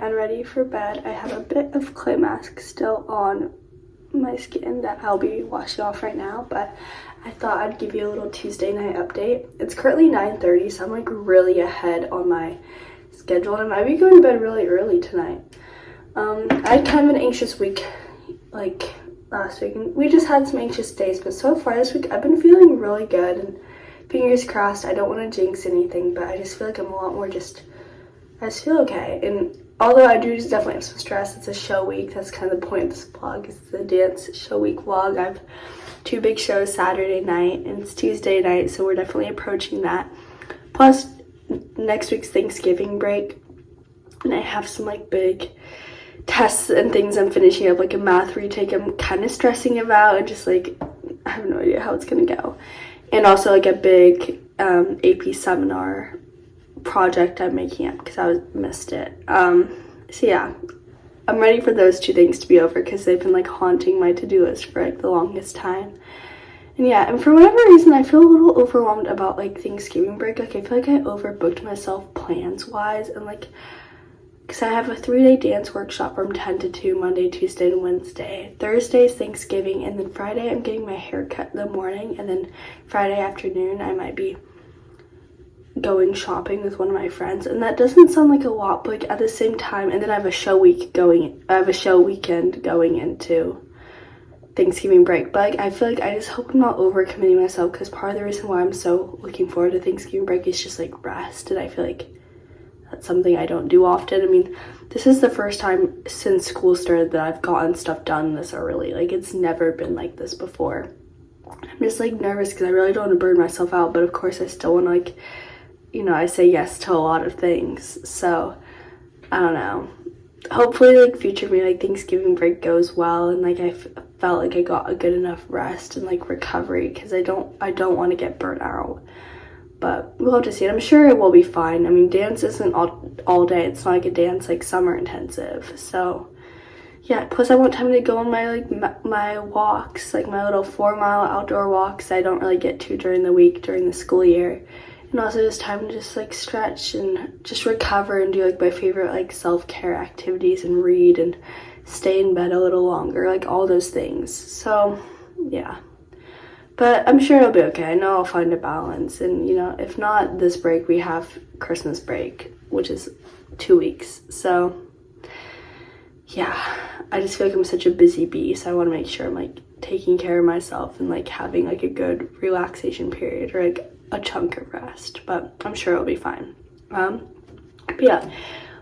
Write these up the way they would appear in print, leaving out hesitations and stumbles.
and ready for bed. I have a bit of clay mask still on my skin that I'll be washing off right now, but I thought I'd give you a little Tuesday night update. It's currently 9:30, so I'm like really ahead on my schedule, and I might be going to bed really early tonight. I had kind of an anxious week like last week, and we just had some anxious days, but so far this week I've been feeling really good, and fingers crossed. I don't want to jinx anything, but I just feel like I'm a lot more I just feel okay. And although I do definitely have some stress, it's a show week. That's kind of the point of this vlog. It's the dance show week vlog. I have 2 big shows Saturday night and it's Tuesday night, so we're definitely approaching that. Plus next week's Thanksgiving break, and I have some like big tests and things I'm finishing up, like a math retake I'm kind of stressing about, and just like I have no idea how it's gonna go. And also like a big AP seminar project I'm making up because I missed it. So yeah, I'm ready for those 2 things to be over because they've been like haunting my to-do list for like the longest time. And yeah, and for whatever reason I feel a little overwhelmed about like Thanksgiving break. Like I feel like I overbooked myself plans wise, and like because I have a 3-day dance workshop from 10 to 2 Monday, Tuesday, and Wednesday. Thursday is Thanksgiving, and then Friday I'm getting my hair cut in the morning, and then Friday afternoon I might be going shopping with one of my friends. And that doesn't sound like a lot, but like at the same time, and then I have a show weekend going into Thanksgiving break. But like I feel like I just hope I'm not overcommitting myself, because part of the reason why I'm so looking forward to Thanksgiving break is just like rest, and I feel like that's something I don't do often. I mean, this is the first time since school started that I've gotten stuff done this early. Like it's never been like this before. I'm just like nervous because I really don't want to burn myself out, but of course I still want to like, you know, I say yes to a lot of things. So I don't know. Hopefully like future me, like Thanksgiving break goes well, and like I felt like I got a good enough rest and like recovery, because I don't want to get burnt out. But we'll have to see. I'm sure it will be fine. I mean, dance isn't all day. It's not like a dance like summer intensive. So yeah, plus I want time to go on my like my walks, like my little 4-mile outdoor walks I don't really get to during the week during the school year. And also just time to just like stretch and just recover and do like my favorite like self-care activities and read and stay in bed a little longer, like all those things. So yeah. But I'm sure it'll be okay. I know I'll find a balance. And, you know, if not this break, we have Christmas break, which is 2 weeks. So, yeah, I just feel like I'm such a busy bee. So I want to make sure I'm, like, taking care of myself and, like, having, like, a good relaxation period or, like, a chunk of rest. But I'm sure it'll be fine. But, yeah.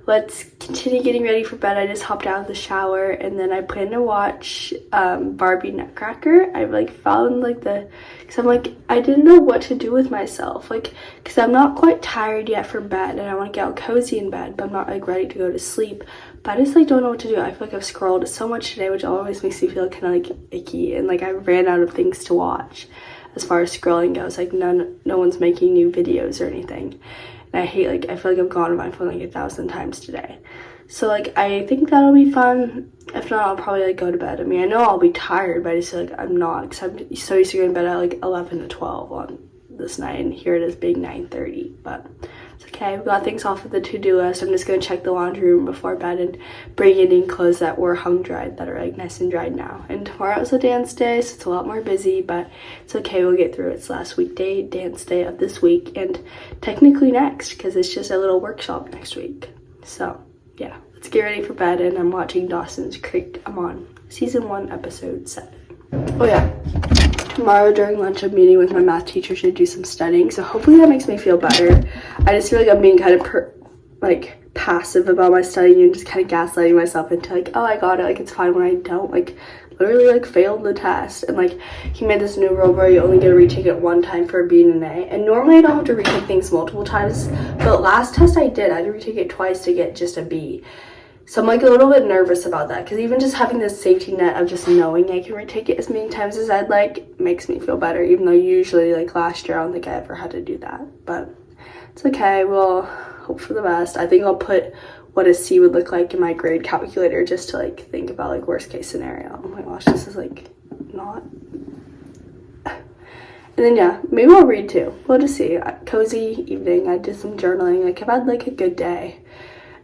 Let's continue getting ready for bed. I just hopped out of the shower, and then I plan to watch Barbie Nutcracker. I like found like because I'm like, I didn't know what to do with myself, like because I'm not quite tired yet for bed, and I want to get all cozy in bed, but I'm not like ready to go to sleep. But I just like don't know what to do. I feel like I've scrolled so much today, which always makes me feel kind of like icky, and like I ran out of things to watch as far as scrolling goes. Like no one's making new videos or anything. And I feel like I've gone on my phone like 1,000 times today. So like I think that'll be fun. If not, I'll probably like go to bed. I mean, I know I'll be tired, but I just feel like I'm not, because I'm so used to going to bed at like 11 to 12 on this night, and here it is being 9:30. But it's okay. We got things off of the to-do list. I'm just going to check the laundry room before bed and bring in clothes that were hung dried, that are like nice and dried now. And tomorrow's a dance day, so it's a lot more busy, but it's okay. We'll get through it. It's the last weekday dance day of this week, and technically next, because it's just a little workshop next week. So yeah, let's get ready for bed. And I'm watching Dawson's Creek. I'm on season 1 episode 7. Oh yeah, tomorrow during lunch I'm meeting with my math teacher to do some studying, so hopefully that makes me feel better. I just feel like I'm being kind of passive about my studying and just kind of gaslighting myself into like, oh, I got it, like it's fine, when I don't. Like literally like failed the test, and like he made this new rule where you only get to retake it 1 time for a B and an A, and normally I don't have to retake things multiple times, but last test I did. I had to retake it twice to get just a B. So I'm like a little bit nervous about that, because even just having this safety net of just knowing I can retake it as many times as I'd like makes me feel better, even though usually like last year I don't think I ever had to do that. But it's okay, we'll hope for the best. I think I'll put what a C would look like in my grade calculator just to like think about like worst case scenario. Oh my gosh, this is like not. And then yeah, maybe I'll read too. We'll just see. Cozy evening. I did some journaling. Like I've had like a good day.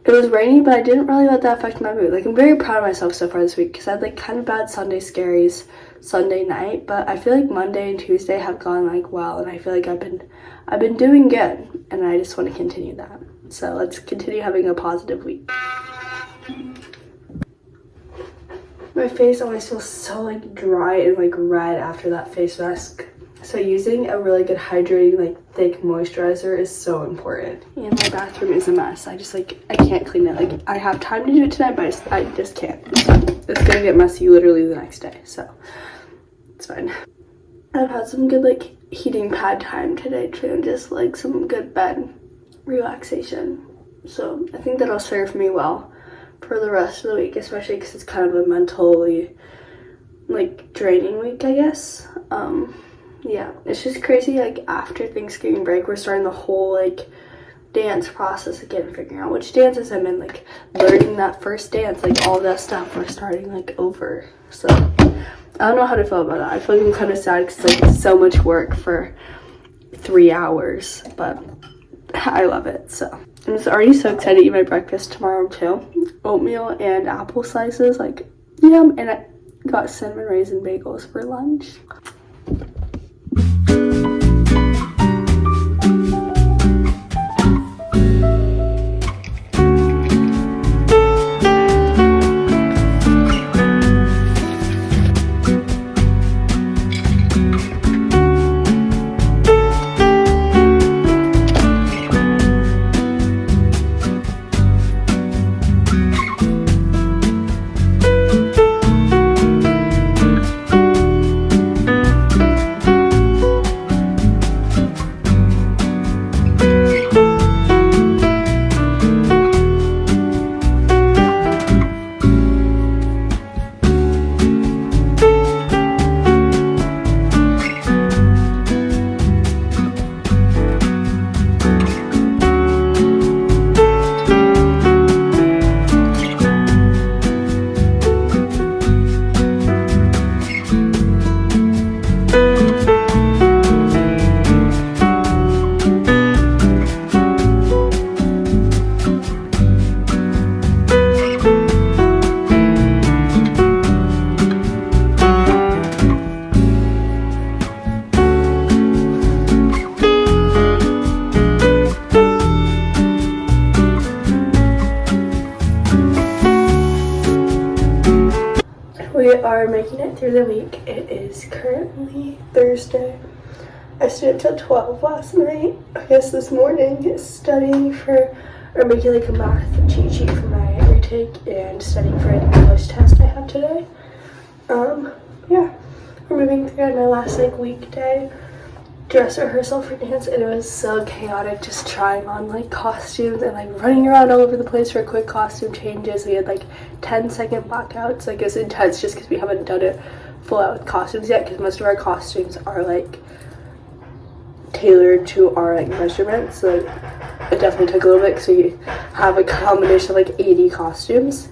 It was rainy, but I didn't really let that affect my mood. Like, I'm very proud of myself so far this week because I had like kind of bad Sunday scaries Sunday night, but I feel like Monday and Tuesday have gone like well, and I feel like I've been doing good, and I just want to continue that. So let's continue having a positive week. My face always feels so like dry and like red after that face mask. So using a really good hydrating like thick moisturizer is so important. And my bathroom is a mess. I can't clean it. Like, I have time to do it tonight, but I just can't. It's gonna get messy literally the next day, so it's fine. I've had some good like heating pad time today too, and just like some good bed relaxation. So I think that'll serve me well for the rest of the week, especially because it's kind of a mentally like draining week, I guess. Yeah, it's just crazy. Like, after Thanksgiving break, we're starting the whole like dance process again, figuring out which dances I'm in, like learning that first dance, like all that stuff we're starting like over. So I don't know how to feel about that. I feel like I'm kind of sad because it's like so much work for 3 hours, but I love it. So I'm just already so excited to eat my breakfast tomorrow too. Oatmeal and apple slices, like yum. And I got cinnamon raisin bagels for lunch. We are making it through the week. It is currently Thursday. I stayed until 12 last night. I guess this morning studying for, or making like a math cheat sheet for my retake and studying for an English test I have today. Yeah, we're moving through my last like weekday dress rehearsal for dance, and it was so chaotic just trying on like costumes and like running around all over the place for quick costume changes. We had like 10-second blackouts. Like, it's intense just because we haven't done it full out with costumes yet, because most of our costumes are like tailored to our like measurements. So like, it definitely took a little bit because we have a combination of like 80 costumes.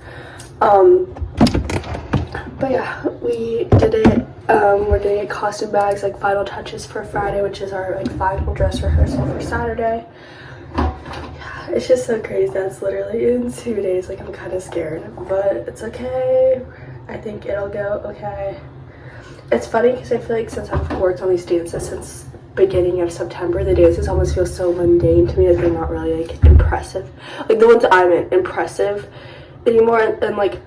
But yeah, we did it. We're gonna get costume bags, like final touches for Friday, which is our like final dress rehearsal for Saturday. Yeah, it's just so crazy. That's literally in 2 days. Like, I'm kind of scared, but it's okay. I think it'll go okay. It's funny because I feel like since I've worked on these dances since beginning of September, the dances almost feel so mundane to me, like they're not really like impressive. Like, the ones I'm in, impressive anymore, and like,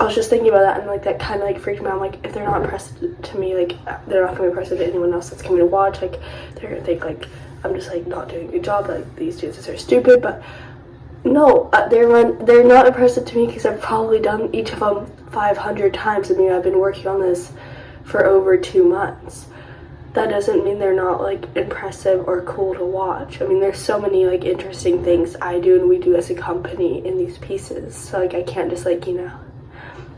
I was just thinking about that, and like that kind of like freaked me out. Like, if they're not impressive to me, like they're not gonna be impressive to anyone else that's coming to watch. Like, they're gonna think like I'm just like not doing a good job, like these dances are stupid. But no, they're not impressive to me because I've probably done each of them 500 times. I mean, I've been working on this for over 2 months. That doesn't mean they're not like impressive or cool to watch. I mean, there's so many like interesting things I do and we do as a company in these pieces. So like, I can't just like, you know,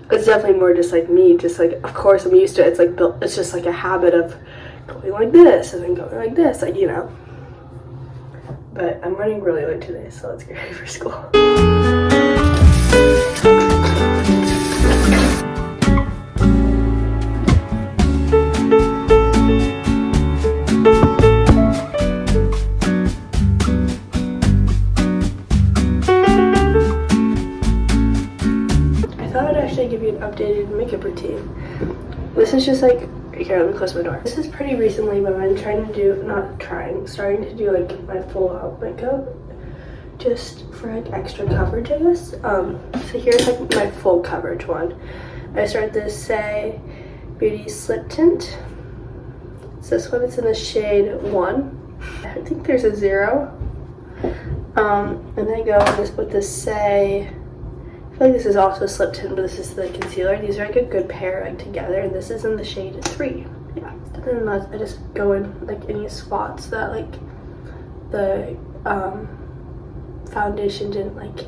it's definitely more just like me, just like, of course I'm used to it. It's like built, it's just like a habit of going like this and then going like this, like, you know. But I'm running really late today, so let's get ready for school. actually give you an updated makeup routine. This is just like, here, let me close my door. This is pretty recently, but I'm trying to do, starting to do like my full out makeup just for like extra coverage, I guess. So here's like my full coverage one. I started this Say Beauty Slip Tint. It's this one, it's in the shade 1. I think there's a 0. And then I go with this Say, I feel like this is also slip tint, but this is the concealer. These are like a good pair like together, and this is in the shade 3. Yeah. And then I just go in like any spots that like the foundation didn't like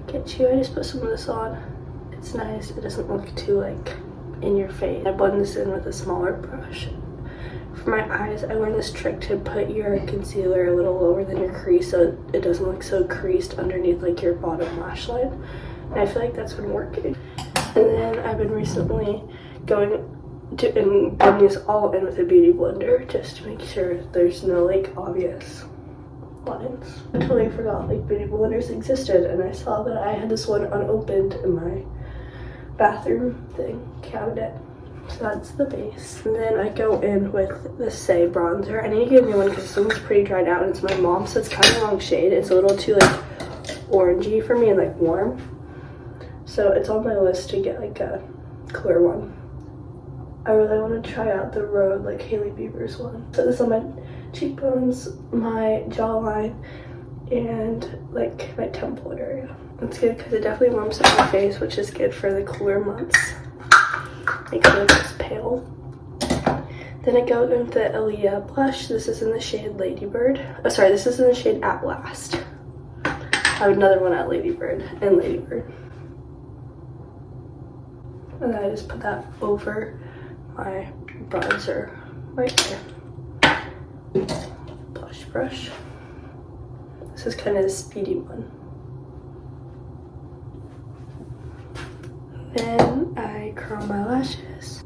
get you. I just put some of this on. It's nice. It doesn't look too like in your face. I blend this in with a smaller brush. For my eyes, I learned this trick to put your concealer a little lower than your crease so it doesn't look so creased underneath like your bottom lash line. And I feel like that's been working. And then I've been recently going to and blending this all in with a beauty blender just to make sure there's no like obvious lines. I totally forgot like beauty blenders existed, and I saw that I had this one unopened in my bathroom cabinet. So that's the base. And then I go in with the Say bronzer. I need to get a new one because this one's pretty dried out and it's my mom's, so it's kind of the wrong shade. It's a little too like orangey for me and like warm. So it's on my list to get like a clear one. I really want to try out the Rode, like Hailey Bieber's one. So this is on my cheekbones, my jawline, and like my temple area. It's good because it definitely warms up my face, which is good for the cooler months. Makes me look less pale. Then I go in with the Aaliyah blush. This is in the shade Ladybird. Oh, sorry, this is in the shade At Last. I have another one at Ladybird and Ladybird. And then I just put that over my bronzer right there. Blush brush. This is kind of the speedy one. Then I curl my lashes.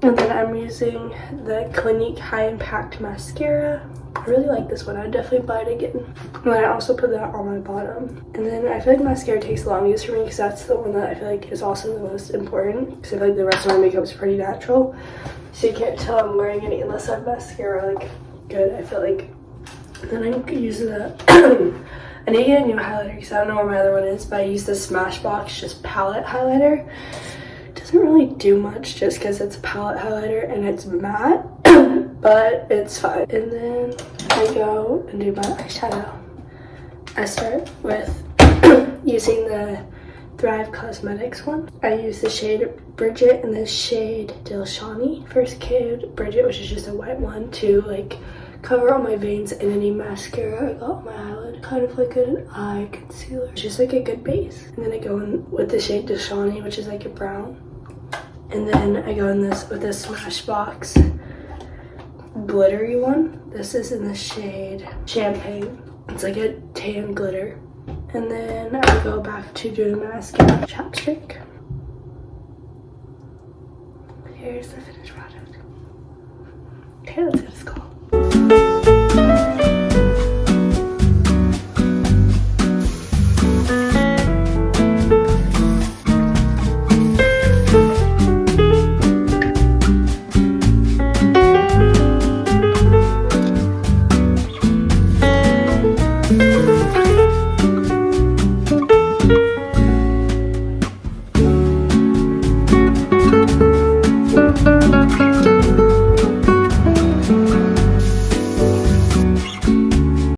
And then I'm using the Clinique High Impact Mascara. I really like this one. I'd definitely buy it again. And then I also put that on my bottom. And then I feel like mascara takes the longest for me because that's the one that I feel like is also the most important. Because I feel like the rest of my makeup is pretty natural. So you can't tell I'm wearing any unless I have mascara like good, I feel like. And then I use the I need to get a new highlighter because I don't know where my other one is, but I use the Smashbox just palette highlighter. It doesn't really do much just because it's a palette highlighter and it's matte, but it's fine. And then I go and do my eyeshadow. I start with using the Thrive Cosmetics one. I use the shade Bridget and the shade Dilshani. First kid Bridget, which is just a white one, to like cover all my veins and any mascara I got on my eyelid. Kind of like an eye concealer. It's just like a good base. And then I go in with the shade Dilshani, which is like a brown. And then I go in this with the Smashbox glittery one. This is in the shade Champagne. It's like a tan glitter. And then I go back to doing mascara chapstick. Here's the finished product. Okay, let's get this called.